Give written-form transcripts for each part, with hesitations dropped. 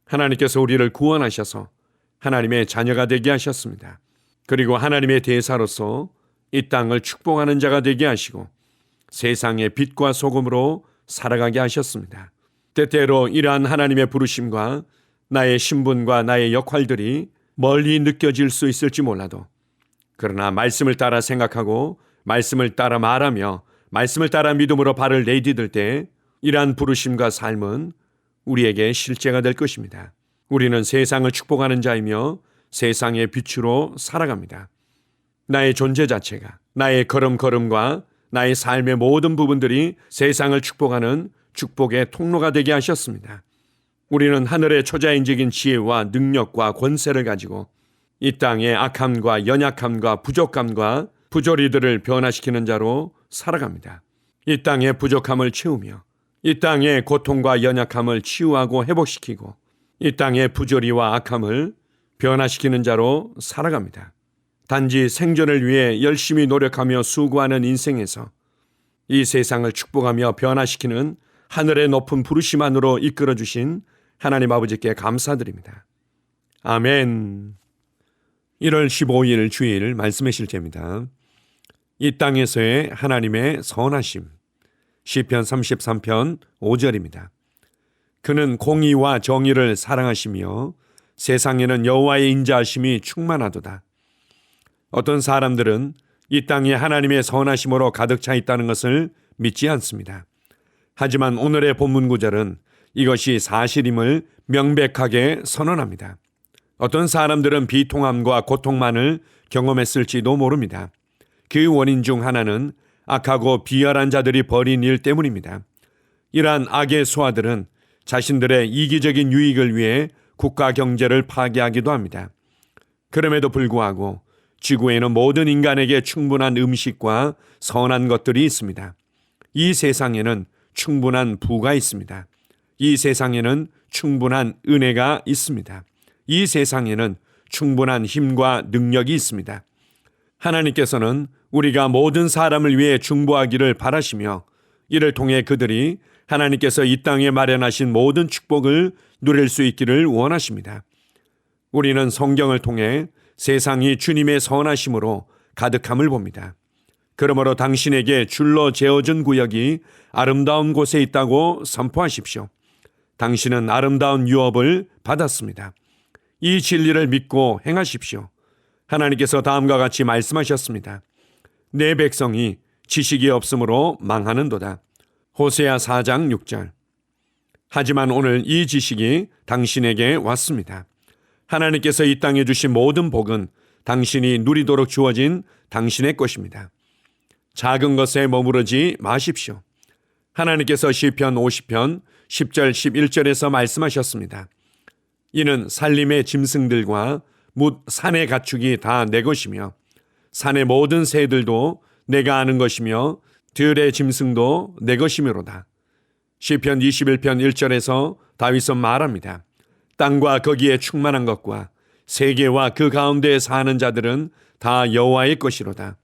하나님께서 우리를 구원하셔서 하나님의 자녀가 되게 하셨습니다. 그리고 하나님의 대사로서 이 땅을 축복하는 자가 되게 하시고 세상의 빛과 소금으로 살아가게 하셨습니다. 때때로 이러한 하나님의 부르심과 나의 신분과 나의 역할들이 멀리 느껴질 수 있을지 몰라도, 그러나 말씀을 따라 생각하고 말씀을 따라 말하며 말씀을 따라 믿음으로 발을 내디딜 때 이러한 부르심과 삶은 우리에게 실제가 될 것입니다. 우리는 세상을 축복하는 자이며 세상의 빛으로 살아갑니다. 나의 존재 자체가, 나의 걸음걸음과 나의 삶의 모든 부분들이 세상을 축복하는 축복의 통로가 되게 하셨습니다. 우리는 하늘의 초자연적인 지혜와 능력과 권세를 가지고 이 땅의 악함과 연약함과 부족함과 부조리들을 변화시키는 자로 살아갑니다. 이 땅의 부족함을 채우며 이 땅의 고통과 연약함을 치유하고 회복시키고 이 땅의 부조리와 악함을 변화시키는 자로 살아갑니다. 단지 생존을 위해 열심히 노력하며 수고하는 인생에서 이 세상을 축복하며 변화시키는 하늘의 높은 부르심 안으로 이끌어주신 하나님 아버지께 감사드립니다. 아멘. 1월 15일 주일 말씀의 실제입니다. 이 땅에서의 하나님의 선하심. 시편 33편 5절입니다. 그는 공의와 정의를 사랑하시며 세상에는 여호와의 인자하심이 충만하도다. 어떤 사람들은 이 땅에 하나님의 선하심으로 가득 차 있다는 것을 믿지 않습니다. 하지만 오늘의 본문 구절은 이것이 사실임을 명백하게 선언합니다. 어떤 사람들은 비통함과 고통만을 경험했을지도 모릅니다. 그 원인 중 하나는 악하고 비열한 자들이 벌인 일 때문입니다. 이러한 악의 수하들은 자신들의 이기적인 유익을 위해 국가 경제를 파괴하기도 합니다. 그럼에도 불구하고 지구에는 모든 인간에게 충분한 음식과 선한 것들이 있습니다. 이 세상에는 충분한 부가 있습니다. 이 세상에는 충분한 은혜가 있습니다. 이 세상에는 충분한 힘과 능력이 있습니다. 하나님께서는 우리가 모든 사람을 위해 중보하기를 바라시며 이를 통해 그들이 하나님께서 이 땅에 마련하신 모든 축복을 누릴 수 있기를 원하십니다. 우리는 성경을 통해 세상이 주님의 선하심으로 가득함을 봅니다. 그러므로 당신에게 줄로 재어준 구역이 아름다운 곳에 있다고 선포하십시오. 당신은 아름다운 유업을 받았습니다. 이 진리를 믿고 행하십시오. 하나님께서 다음과 같이 말씀하셨습니다. 내 백성이 지식이 없으므로 망하는도다. 호세아 4장 6절. 하지만 오늘 이 지식이 당신에게 왔습니다. 하나님께서 이 땅에 주신 모든 복은 당신이 누리도록 주어진 당신의 것입니다. 작은 것에 머무르지 마십시오. 하나님께서 시편 50편 10절 11절에서 말씀하셨습니다. 이는 산림의 짐승들과 뭇 산의 가축이 다 내 것이며 산의 모든 새들도 내가 아는 것이며 들의 짐승도 내 것이므로다. 시편 21편 1절에서 다윗은 말합니다. 땅과 거기에 충만한 것과 세계와 그 가운데에 사는 자들은 다 여호와의 것이로다.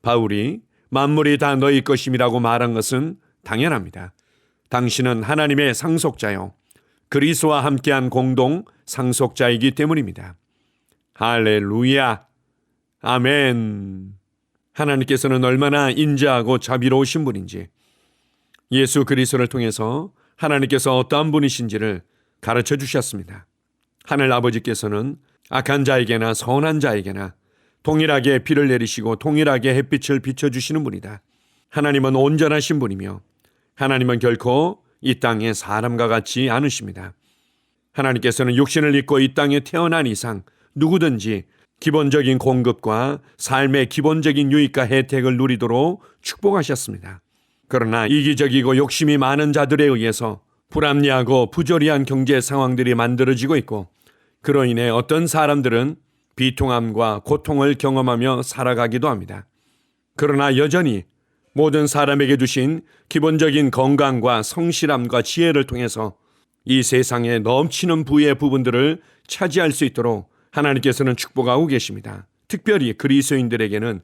바울이 만물이 다 너희 것임이라고 말한 것은 당연합니다. 당신은 하나님의 상속자요 그리스도와 함께한 공동 상속자이기 때문입니다. 할렐루야. 아멘. 하나님께서는 얼마나 인자하고 자비로우신 분인지, 예수 그리스도를 통해서 하나님께서 어떠한 분이신지를 가르쳐 주셨습니다. 하늘 아버지께서는 악한 자에게나 선한 자에게나 동일하게 비를 내리시고 동일하게 햇빛을 비춰주시는 분이다. 하나님은 온전하신 분이며 하나님은 결코 이 땅에 사람과 같지 않으십니다. 하나님께서는 육신을 입고 이 땅에 태어난 이상 누구든지 기본적인 공급과 삶의 기본적인 유익과 혜택을 누리도록 축복하셨습니다. 그러나 이기적이고 욕심이 많은 자들에 의해서 불합리하고 부조리한 경제 상황들이 만들어지고 있고, 그로 인해 어떤 사람들은 비통함과 고통을 경험하며 살아가기도 합니다. 그러나 여전히 모든 사람에게 주신 기본적인 건강과 성실함과 지혜를 통해서 이 세상에 넘치는 부의 부분들을 차지할 수 있도록 하나님께서는 축복하고 계십니다. 특별히 그리스도인들에게는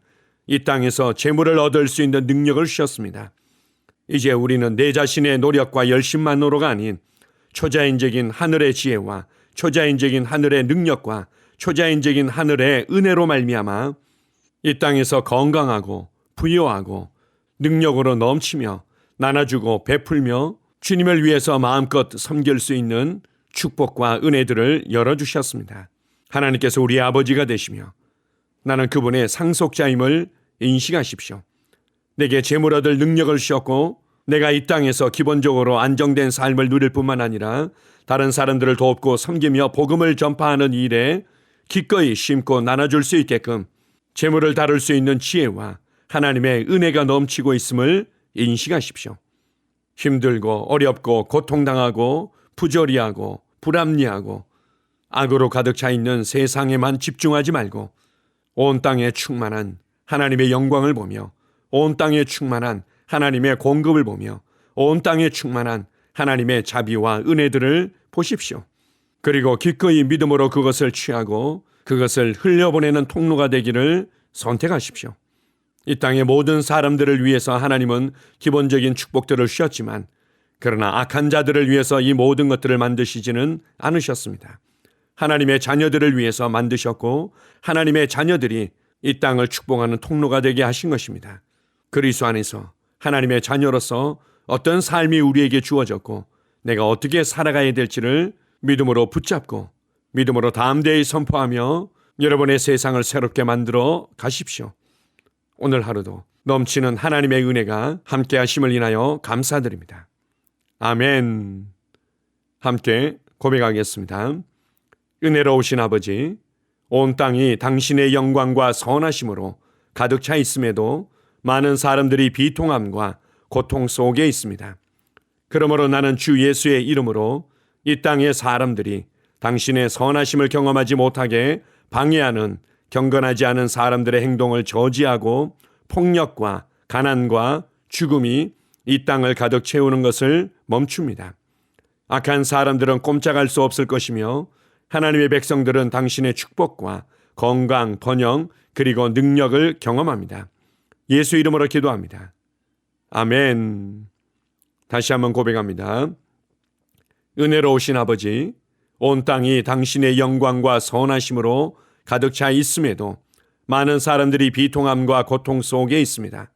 이 땅에서 재물을 얻을 수 있는 능력을 주셨습니다. 이제 우리는 내 자신의 노력과 열심만으로가 아닌 초자연적인 하늘의 지혜와 초자연적인 하늘의 능력과 초자연적인 하늘의 은혜로 말미암아 이 땅에서 건강하고 부유하고 능력으로 넘치며 나눠주고 베풀며 주님을 위해서 마음껏 섬길 수 있는 축복과 은혜들을 열어주셨습니다. 하나님께서 우리의 아버지가 되시며 나는 그분의 상속자임을 인식하십시오. 내게 재물 얻을 능력을 주셨고 내가 이 땅에서 기본적으로 안정된 삶을 누릴 뿐만 아니라 다른 사람들을 돕고 섬기며 복음을 전파하는 일에 기꺼이 심고 나눠줄 수 있게끔 재물을 다룰 수 있는 지혜와 하나님의 은혜가 넘치고 있음을 인식하십시오. 힘들고 어렵고 고통당하고 부조리하고 불합리하고 악으로 가득 차 있는 세상에만 집중하지 말고 온 땅에 충만한 하나님의 영광을 보며 온 땅에 충만한 하나님의 공급을 보며 온 땅에 충만한 하나님의 자비와 은혜들을 보십시오. 그리고 기꺼이 믿음으로 그것을 취하고 그것을 흘려보내는 통로가 되기를 선택하십시오. 이 땅의 모든 사람들을 위해서 하나님은 기본적인 축복들을 주셨지만 그러나 악한 자들을 위해서 이 모든 것들을 만드시지는 않으셨습니다. 하나님의 자녀들을 위해서 만드셨고 하나님의 자녀들이 이 땅을 축복하는 통로가 되게 하신 것입니다. 그리스도 안에서 하나님의 자녀로서 어떤 삶이 우리에게 주어졌고 내가 어떻게 살아가야 될지를 믿음으로 붙잡고 믿음으로 담대히 선포하며 여러분의 세상을 새롭게 만들어 가십시오. 오늘 하루도 넘치는 하나님의 은혜가 함께 하심을 인하여 감사드립니다. 아멘. 함께 고백하겠습니다. 은혜로우신 아버지, 온 땅이 당신의 영광과 선하심으로 가득 차 있음에도 많은 사람들이 비통함과 고통 속에 있습니다. 그러므로 나는 주 예수의 이름으로 이 땅의 사람들이 당신의 선하심을 경험하지 못하게 방해하는 경건하지 않은 사람들의 행동을 저지하고 폭력과 가난과 죽음이 이 땅을 가득 채우는 것을 멈춥니다. 악한 사람들은 꼼짝할 수 없을 것이며 하나님의 백성들은 당신의 축복과 건강, 번영 그리고 능력을 경험합니다. 예수 이름으로 기도합니다. 아멘. 다시 한번 고백합니다. 은혜로우신 아버지, 온 땅이 당신의 영광과 선하심으로 가득 차 있음에도 많은 사람들이 비통함과 고통 속에 있습니다.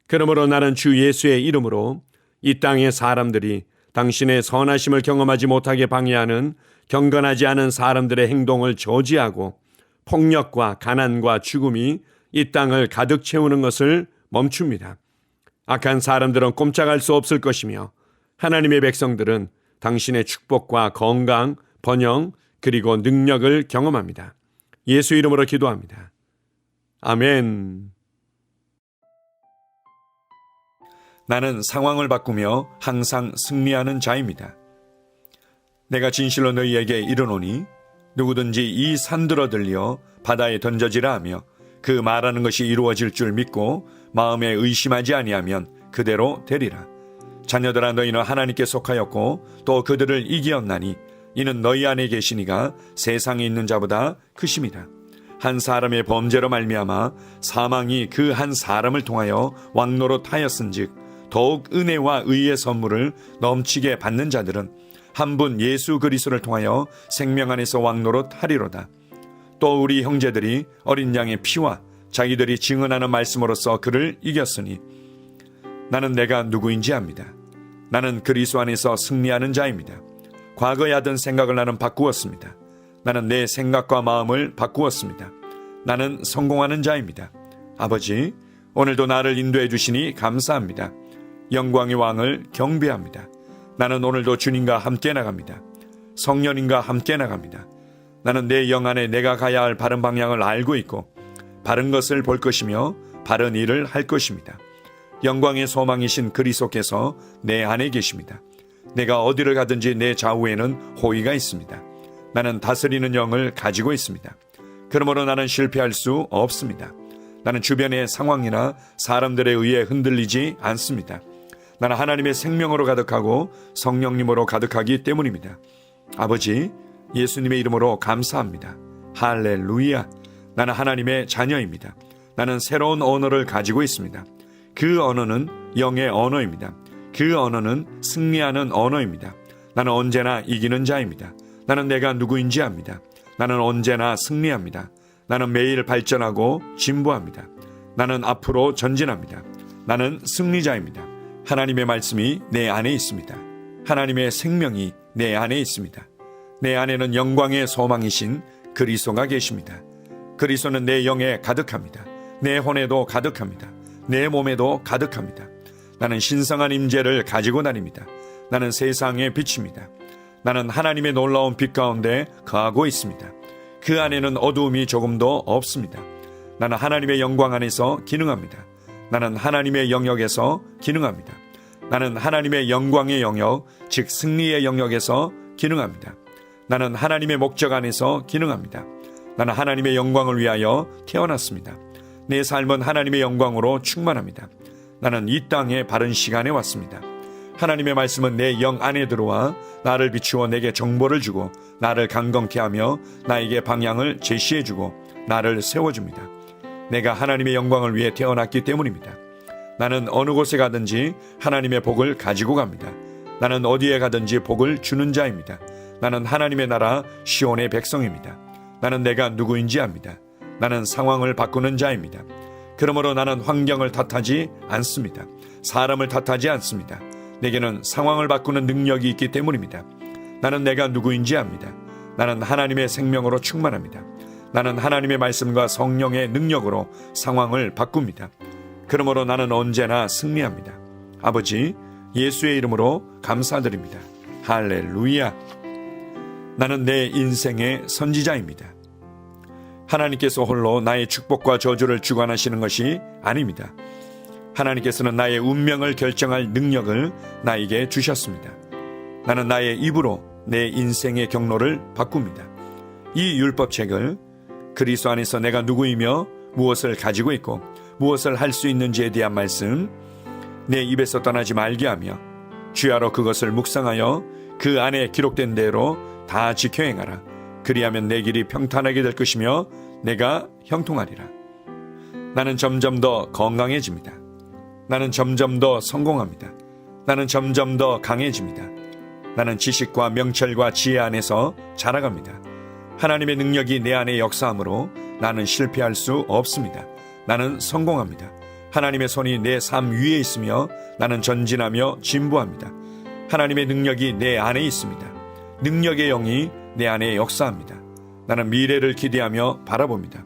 그러므로 나는 주 예수의 이름으로 이 땅의 사람들이 당신의 선하심을 경험하지 못하게 방해하는 경건하지 않은 사람들의 행동을 저지하고 폭력과 가난과 죽음이 이 땅을 가득 채우는 것을 멈춥니다. 악한 사람들은 꼼짝할 수 없을 것이며 하나님의 백성들은 당신의 축복과 건강, 번영 그리고 능력을 경험합니다. 예수 이름으로 기도합니다. 아멘. 나는 상황을 바꾸며 항상 승리하는 자입니다. 내가 진실로 너희에게 이르노니 누구든지 이 산들어 들려 바다에 던져지라 하며 그 말하는 것이 이루어질 줄 믿고 마음에 의심하지 아니하면 그대로 되리라. 자녀들아, 너희는 하나님께 속하였고 또 그들을 이기었나니 이는 너희 안에 계시니가 세상에 있는 자보다 크심이다. 한 사람의 범죄로 말미암아 사망이 그 한 사람을 통하여 왕노릇하였은즉 더욱 은혜와 의의 선물을 넘치게 받는 자들은 한 분 예수 그리스도를 통하여 생명 안에서 왕노릇하리로다. 또 우리 형제들이 어린 양의 피와 자기들이 증언하는 말씀으로써 그를 이겼으니 나는 내가 누구인지 압니다. 나는 그리스도 안에서 승리하는 자입니다. 과거에 하던 생각을 나는 바꾸었습니다. 나는 내 생각과 마음을 바꾸었습니다. 나는 성공하는 자입니다. 아버지, 오늘도 나를 인도해 주시니 감사합니다. 영광의 왕을 경배합니다. 나는 오늘도 주님과 함께 나갑니다. 성령님과 함께 나갑니다. 나는 내 영 안에 내가 가야 할 바른 방향을 알고 있고 바른 것을 볼 것이며 바른 일을 할 것입니다. 영광의 소망이신 그리스도께서 내 안에 계십니다. 내가 어디를 가든지 내 좌우에는 호의가 있습니다. 나는 다스리는 영을 가지고 있습니다. 그러므로 나는 실패할 수 없습니다. 나는 주변의 상황이나 사람들에 의해 흔들리지 않습니다. 나는 하나님의 생명으로 가득하고 성령님으로 가득하기 때문입니다. 아버지, 예수님의 이름으로 감사합니다. 할렐루야. 나는 하나님의 자녀입니다. 나는 새로운 언어를 가지고 있습니다. 그 언어는 영의 언어입니다. 그 언어는 승리하는 언어입니다. 나는 언제나 이기는 자입니다. 나는 내가 누구인지 압니다. 나는 언제나 승리합니다. 나는 매일 발전하고 진보합니다. 나는 앞으로 전진합니다. 나는 승리자입니다. 하나님의 말씀이 내 안에 있습니다. 하나님의 생명이 내 안에 있습니다. 내 안에는 영광의 소망이신 그리스도가 계십니다. 그리스도는 내 영에 가득합니다. 내 혼에도 가득합니다. 내 몸에도 가득합니다. 나는 신성한 임재를 가지고 다닙니다. 나는 세상의 빛입니다. 나는 하나님의 놀라운 빛 가운데 거하고 있습니다. 그 안에는 어두움이 조금도 없습니다. 나는 하나님의 영광 안에서 기능합니다. 나는 하나님의 영역에서 기능합니다. 나는 하나님의 영광의 영역, 즉 승리의 영역에서 기능합니다. 나는 하나님의 목적 안에서 기능합니다. 나는 하나님의 영광을 위하여 태어났습니다. 내 삶은 하나님의 영광으로 충만합니다. 나는 이 땅에 바른 시간에 왔습니다. 하나님의 말씀은 내 영 안에 들어와 나를 비추어 내게 정보를 주고 나를 강건케 하며 나에게 방향을 제시해 주고 나를 세워줍니다. 내가 하나님의 영광을 위해 태어났기 때문입니다. 나는 어느 곳에 가든지 하나님의 복을 가지고 갑니다. 나는 어디에 가든지 복을 주는 자입니다. 나는 하나님의 나라 시온의 백성입니다. 나는 내가 누구인지 압니다. 나는 상황을 바꾸는 자입니다. 그러므로 나는 환경을 탓하지 않습니다. 사람을 탓하지 않습니다. 내게는 상황을 바꾸는 능력이 있기 때문입니다. 나는 내가 누구인지 압니다. 나는 하나님의 생명으로 충만합니다. 나는 하나님의 말씀과 성령의 능력으로 상황을 바꿉니다. 그러므로 나는 언제나 승리합니다. 아버지, 예수의 이름으로 감사드립니다. 할렐루야. 나는 내 인생의 선지자입니다. 하나님께서 홀로 나의 축복과 저주를 주관하시는 것이 아닙니다. 하나님께서는 나의 운명을 결정할 능력을 나에게 주셨습니다. 나는 나의 입으로 내 인생의 경로를 바꿉니다. 이 율법책을 그리스도 안에서 내가 누구이며 무엇을 가지고 있고 무엇을 할 수 있는지에 대한 말씀 내 입에서 떠나지 말게 하며 주야로 그것을 묵상하여 그 안에 기록된 대로 다 지켜 행하라. 그리하면 내 길이 평탄하게 될 것이며 내가 형통하리라. 나는 점점 더 건강해집니다. 나는 점점 더 성공합니다. 나는 점점 더 강해집니다. 나는 지식과 명철과 지혜 안에서 자라갑니다. 하나님의 능력이 내 안에 역사하므로 나는 실패할 수 없습니다. 나는 성공합니다. 하나님의 손이 내 삶 위에 있으며 나는 전진하며 진보합니다. 하나님의 능력이 내 안에 있습니다. 능력의 영이 내 안에 역사합니다. 나는 미래를 기대하며 바라봅니다.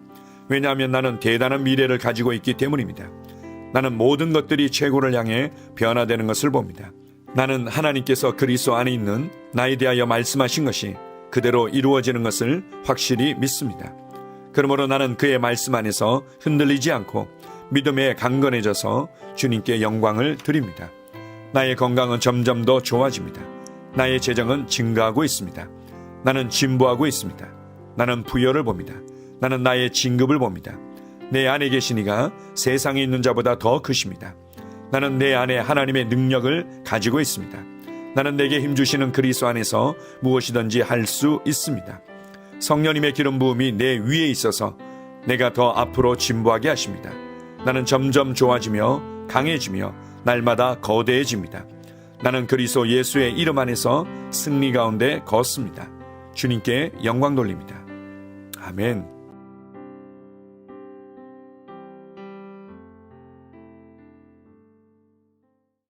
왜냐하면 나는 대단한 미래를 가지고 있기 때문입니다. 나는 모든 것들이 최고를 향해 변화되는 것을 봅니다. 나는 하나님께서 그리스도 안에 있는 나에 대하여 말씀하신 것이 그대로 이루어지는 것을 확실히 믿습니다. 그러므로 나는 그의 말씀 안에서 흔들리지 않고 믿음에 강건해져서 주님께 영광을 드립니다. 나의 건강은 점점 더 좋아집니다. 나의 재정은 증가하고 있습니다. 나는 진보하고 있습니다. 나는 부여를 봅니다. 나는 나의 진급을 봅니다. 내 안에 계신 이가 세상에 있는 자보다 더 크십니다. 나는 내 안에 하나님의 능력을 가지고 있습니다. 나는 내게 힘주시는 그리스도 안에서 무엇이든지 할 수 있습니다. 성령님의 기름 부음이 내 위에 있어서 내가 더 앞으로 진보하게 하십니다. 나는 점점 좋아지며 강해지며 날마다 거대해집니다. 나는 그리스도 예수의 이름 안에서 승리 가운데 걷습니다. 주님께 영광 돌립니다. 아멘.